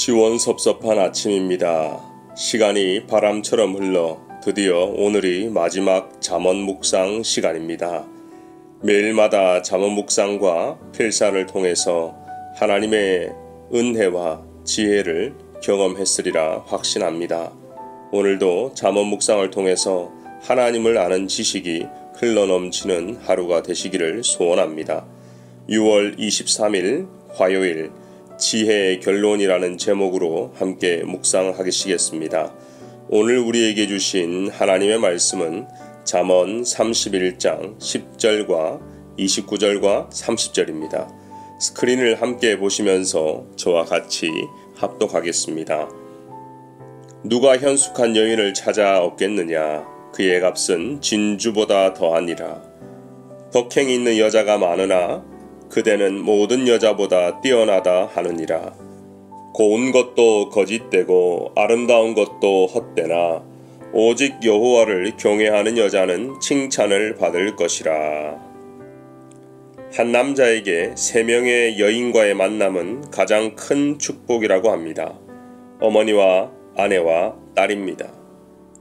시원섭섭한 아침입니다. 시간이 바람처럼 흘러 드디어 오늘이 마지막 잠언 묵상 시간입니다. 매일마다 잠언 묵상과 필사를 통해서 하나님의 은혜와 지혜를 경험했으리라 확신합니다. 오늘도 잠언 묵상을 통해서 하나님을 아는 지식이 흘러넘치는 하루가 되시기를 소원합니다. 6월 23일 화요일 지혜의 결론이라는 제목으로 함께 묵상하시겠습니다. 오늘 우리에게 주신 하나님의 말씀은 잠언 31장 10절과 29절과 30절입니다. 스크린을 함께 보시면서 저와 같이 합독하겠습니다. 누가 현숙한 여인을 찾아 얻겠느냐? 그의 값은 진주보다 더하니라. 덕행이 있는 여자가 많으나 그대는 모든 여자보다 뛰어나다 하느니라. 고운 것도 거짓되고 아름다운 것도 헛되나 오직 여호와를 경외하는 여자는 칭찬을 받을 것이라. 한 남자에게 3명의 여인과의 만남은 가장 큰 축복이라고 합니다. 어머니와 아내와 딸입니다.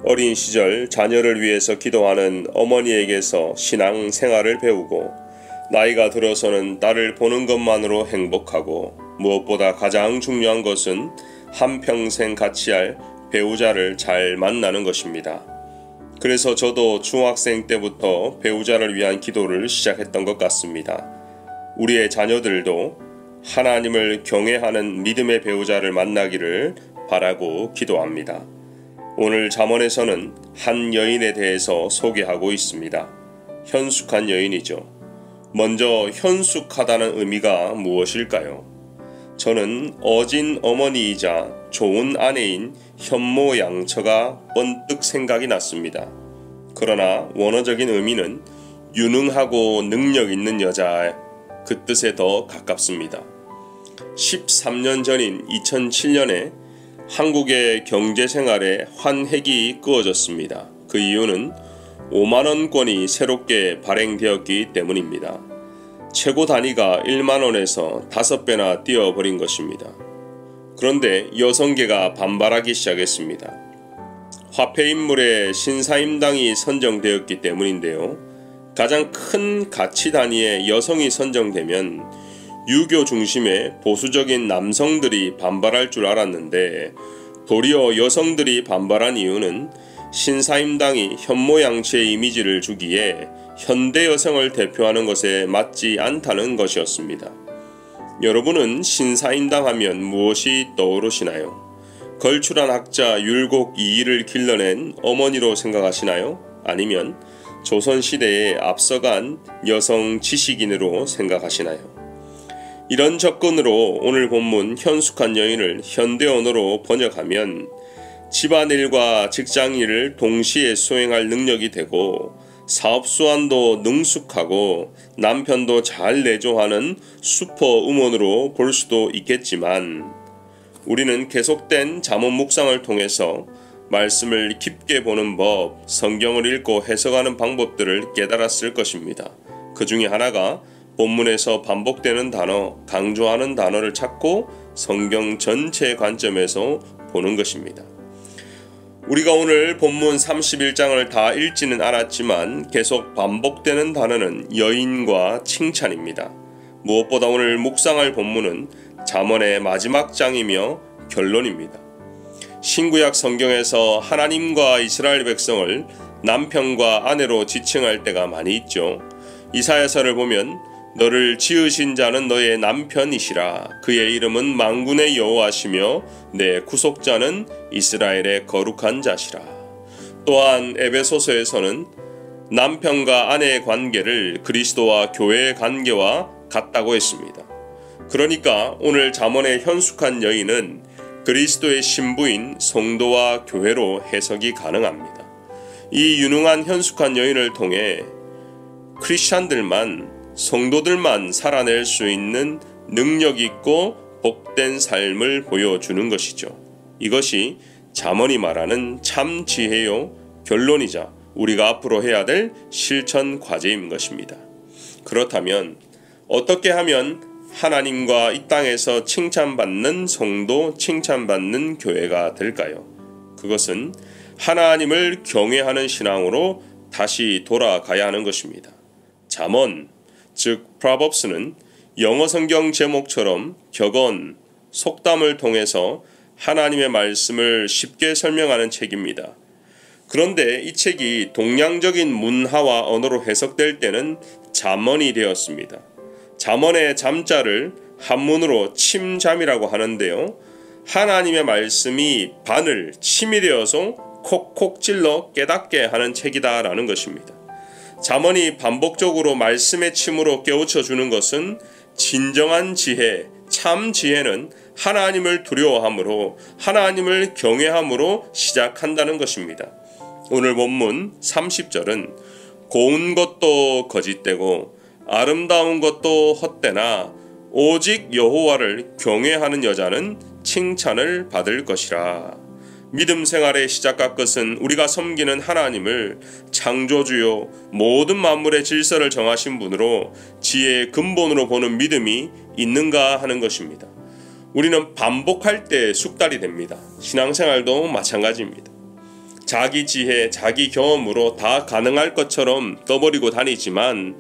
어린 시절 자녀를 위해서 기도하는 어머니에게서 신앙 생활을 배우고 나이가 들어서는 딸을 보는 것만으로 행복하고 무엇보다 가장 중요한 것은 한평생 같이 할 배우자를 잘 만나는 것입니다. 그래서 저도 중학생 때부터 배우자를 위한 기도를 시작했던 것 같습니다. 우리의 자녀들도 하나님을 경외하는 믿음의 배우자를 만나기를 바라고 기도합니다. 오늘 잠언에서는 한 여인에 대해서 소개하고 있습니다. 현숙한 여인이죠. 먼저 현숙하다는 의미가 무엇일까요? 저는 어진 어머니이자 좋은 아내인 현모양처가 번뜩 생각이 났습니다. 그러나 원어적인 의미는 유능하고 능력 있는 여자, 그 뜻에 더 가깝습니다. 13년 전인 2007년에 한국의 경제생활에 환획이 그어졌습니다. 그 이유는 5만원권이 새롭게 발행되었기 때문입니다. 최고 단위가 1만원에서 5배나 뛰어버린 것입니다. 그런데 여성계가 반발하기 시작했습니다. 화폐인물의 신사임당이 선정되었기 때문인데요. 가장 큰 가치 단위의 여성이 선정되면 유교 중심의 보수적인 남성들이 반발할 줄 알았는데 도리어 여성들이 반발한 이유는 신사임당이 현모양처의 이미지를 주기에 현대 여성을 대표하는 것에 맞지 않다는 것이었습니다. 여러분은 신사임당 하면 무엇이 떠오르시나요? 걸출한 학자 율곡 이이를 길러낸 어머니로 생각하시나요? 아니면 조선시대에 앞서간 여성 지식인으로 생각하시나요? 이런 접근으로 오늘 본문 현숙한 여인을 현대 언어로 번역하면 집안일과 직장일을 동시에 수행할 능력이 되고 사업수완도 능숙하고 남편도 잘 내조하는 슈퍼우먼으로 볼 수도 있겠지만 우리는 계속된 잠언 묵상을 통해서 말씀을 깊게 보는 법, 성경을 읽고 해석하는 방법들을 깨달았을 것입니다. 그 중에 하나가 본문에서 반복되는 단어, 강조하는 단어를 찾고 성경 전체 관점에서 보는 것입니다. 우리가 오늘 본문 31장을 다 읽지는 않았지만 계속 반복되는 단어는 여인과 칭찬입니다. 무엇보다 오늘 묵상할 본문은 잠언의 마지막 장이며 결론입니다. 신구약 성경에서 하나님과 이스라엘 백성을 남편과 아내로 지칭할 때가 많이 있죠. 이사야서를 보면 너를 지으신 자는 너의 남편이시라. 그의 이름은 만군의 여호와시며 내 구속자는 이스라엘의 거룩한 자시라. 또한 에베소서에서는 남편과 아내의 관계를 그리스도와 교회의 관계와 같다고 했습니다. 그러니까 오늘 잠언의 현숙한 여인은 그리스도의 신부인 성도와 교회로 해석이 가능합니다. 이 유능한 현숙한 여인을 통해 크리스찬들만 성도들만 살아낼 수 있는 능력 있고 복된 삶을 보여주는 것이죠. 이것이 잠언이 말하는 참 지혜요 결론이자 우리가 앞으로 해야 될 실천 과제인 것입니다. 그렇다면 어떻게 하면 하나님과 이 땅에서 칭찬받는 성도, 칭찬받는 교회가 될까요? 그것은 하나님을 경외하는 신앙으로 다시 돌아가야 하는 것입니다. 잠언, 즉 프로버브스는 영어 성경 제목처럼 격언, 속담을 통해서 하나님의 말씀을 쉽게 설명하는 책입니다. 그런데 이 책이 동양적인 문화와 언어로 해석될 때는 잠언이 되었습니다. 잠언의 잠자를 한문으로 침잠이라고 하는데요. 하나님의 말씀이 바늘, 침이 되어서 콕콕 찔러 깨닫게 하는 책이다라는 것입니다. 잠언이 반복적으로 말씀의 침으로 깨우쳐 주는 것은 진정한 지혜, 참 지혜는 하나님을 두려워함으로, 하나님을 경외함으로 시작한다는 것입니다. 오늘 본문 30절은 고운 것도 거짓되고 아름다운 것도 헛되나 오직 여호와를 경외하는 여자는 칭찬을 받을 것이라. 믿음 생활의 시작과 끝은 우리가 섬기는 하나님을 창조주요 모든 만물의 질서를 정하신 분으로 지혜의 근본으로 보는 믿음이 있는가 하는 것입니다. 우리는 반복할 때 숙달이 됩니다. 신앙생활도 마찬가지입니다. 자기 지혜, 자기 경험으로 다 가능할 것처럼 떠버리고 다니지만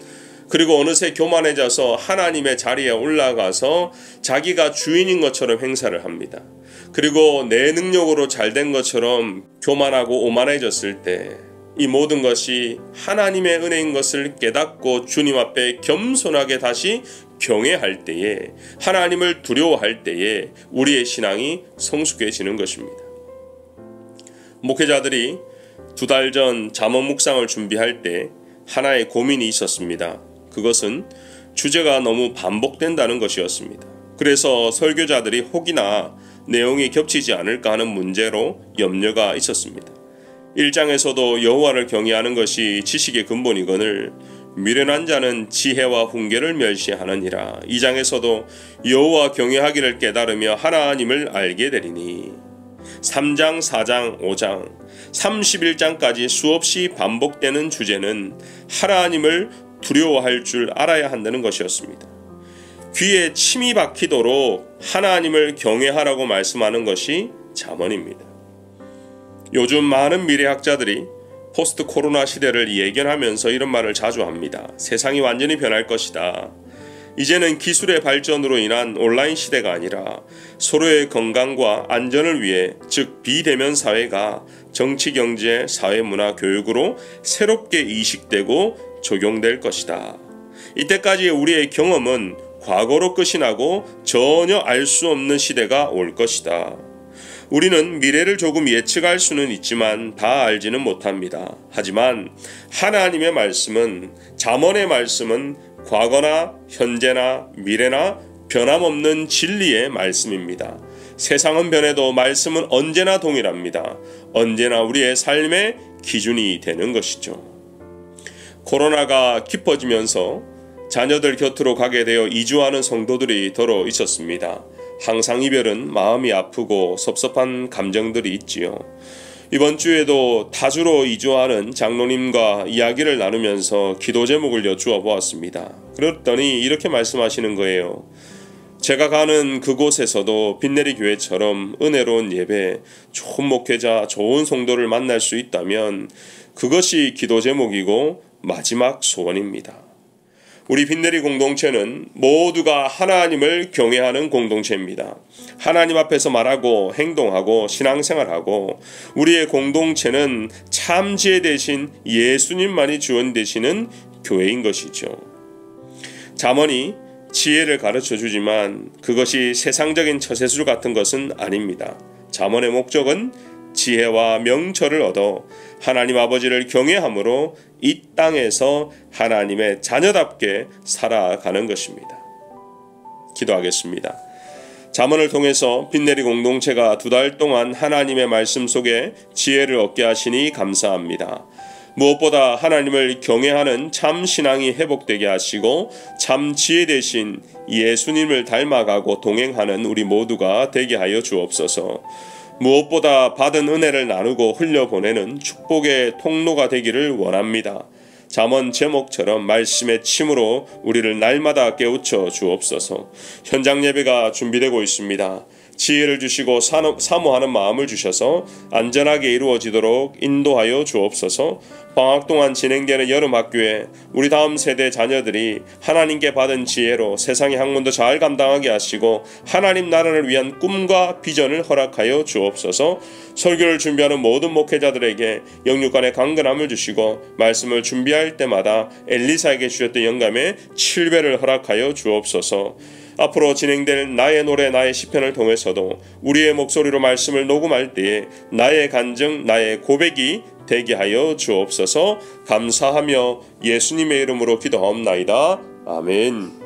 그리고 어느새 교만해져서 하나님의 자리에 올라가서 자기가 주인인 것처럼 행사를 합니다. 그리고 내 능력으로 잘된 것처럼 교만하고 오만해졌을 때 이 모든 것이 하나님의 은혜인 것을 깨닫고 주님 앞에 겸손하게 다시 경외할 때에, 하나님을 두려워할 때에 우리의 신앙이 성숙해지는 것입니다. 목회자들이 2달 전 잠언 묵상을 준비할 때 하나의 고민이 있었습니다. 그것은 주제가 너무 반복된다는 것이었습니다. 그래서 설교자들이 혹이나 내용이 겹치지 않을까 하는 문제로 염려가 있었습니다. 1장에서도 여호와를 경외하는 것이 지식의 근본이거늘 미련한 자는 지혜와 훈계를 멸시하느니라. 2장에서도 여호와 경외하기를 깨달으며 하나님을 알게 되리니. 3장, 4장, 5장, 31장까지 수없이 반복되는 주제는 하나님을 두려워할 줄 알아야 한다는 것이었습니다. 귀에 침이 박히도록 하나님을 경외하라고 말씀하는 것이 잠언입니다. 요즘 많은 미래학자들이 포스트 코로나 시대를 예견하면서 이런 말을 자주 합니다. 세상이 완전히 변할 것이다. 이제는 기술의 발전으로 인한 온라인 시대가 아니라 서로의 건강과 안전을 위해, 즉 비대면 사회가 정치, 경제, 사회, 문화, 교육으로 새롭게 이식되고 적용될 것이다. 이때까지의 우리의 경험은 과거로 끝이 나고 전혀 알 수 없는 시대가 올 것이다. 우리는 미래를 조금 예측할 수는 있지만 다 알지는 못합니다. 하지만 하나님의 말씀은, 잠언의 말씀은 과거나 현재나 미래나 변함없는 진리의 말씀입니다. 세상은 변해도 말씀은 언제나 동일합니다. 언제나 우리의 삶의 기준이 되는 것이죠. 코로나가 깊어지면서 자녀들 곁으로 가게 되어 이주하는 성도들이 더러 있었습니다. 항상 이별은 마음이 아프고 섭섭한 감정들이 있지요. 이번 주에도 타주로 이주하는 장로님과 이야기를 나누면서 기도 제목을 여쭈어 보았습니다. 그랬더니 이렇게 말씀하시는 거예요. 제가 가는 그곳에서도 빈내리 교회처럼 은혜로운 예배, 좋은 목회자, 좋은 성도를 만날 수 있다면 그것이 기도 제목이고 마지막 소원입니다. 우리 빈내리 공동체는 모두가 하나님을 경외하는 공동체입니다. 하나님 앞에서 말하고 행동하고 신앙생활하고 우리의 공동체는 참 지혜 대신 예수님만이 주원 되시는 교회인 것이죠. 잠언이 지혜를 가르쳐 주지만 그것이 세상적인 처세술 같은 것은 아닙니다. 잠언의 목적은 지혜와 명철을 얻어 하나님 아버지를 경외함으로 이 땅에서 하나님의 자녀답게 살아가는 것입니다. 기도하겠습니다. 잠언을 통해서 빈내리 공동체가 2달 동안 하나님의 말씀 속에 지혜를 얻게 하시니 감사합니다. 무엇보다 하나님을 경외하는 참 신앙이 회복되게 하시고 참 지혜 대신 예수님을 닮아가고 동행하는 우리 모두가 되게 하여 주옵소서. 무엇보다 받은 은혜를 나누고 흘려보내는 축복의 통로가 되기를 원합니다. 잠언 제목처럼 말씀의 침으로 우리를 날마다 깨우쳐 주옵소서. 현장 예배가 준비되고 있습니다. 지혜를 주시고 사모하는 마음을 주셔서 안전하게 이루어지도록 인도하여 주옵소서. 방학 동안 진행되는 여름학교에 우리 다음 세대 자녀들이 하나님께 받은 지혜로 세상의 학문도 잘 감당하게 하시고 하나님 나라를 위한 꿈과 비전을 허락하여 주옵소서. 설교를 준비하는 모든 목회자들에게 영육간의 강건함을 주시고 말씀을 준비할 때마다 엘리사에게 주셨던 영감에 7배를 허락하여 주옵소서. 앞으로 진행될 나의 노래 나의 시편을 통해서도 우리의 목소리로 말씀을 녹음할 때에 나의 간증 나의 고백이 되게 하여 주옵소서. 감사하며 예수님의 이름으로 기도하옵나이다. 아멘.